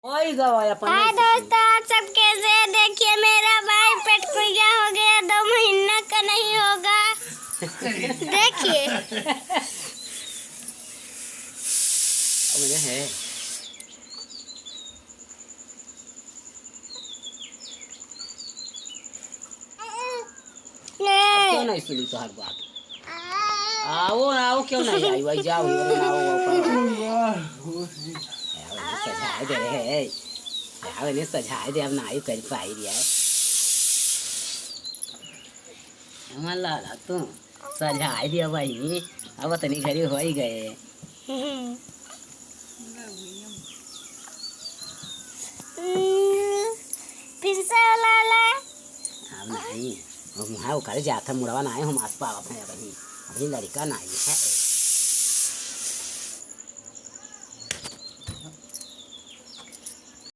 वही गवाया हाय दोस्तों, आप सब कैसे हैं? देखिए मेरा भाई पेटकुइया हो गया, 2 महीना का नहीं होगा। देखिए मुझे है क्यों नहीं सुनी तो हर बात। आओ आओ क्यों नहीं आई भाई जाओ इधर आओ सजाए दे रहे आओ इन्हें सजाए दे अब ना आई कर पाई दिया है लाला तू सजाए दिया भाई अब तनी घरी हो ही गए। फिर से लाला अब नहीं हम करे जाता मुड़वा ना हम आस पास अपने अभी अभी लड़का नहीं है।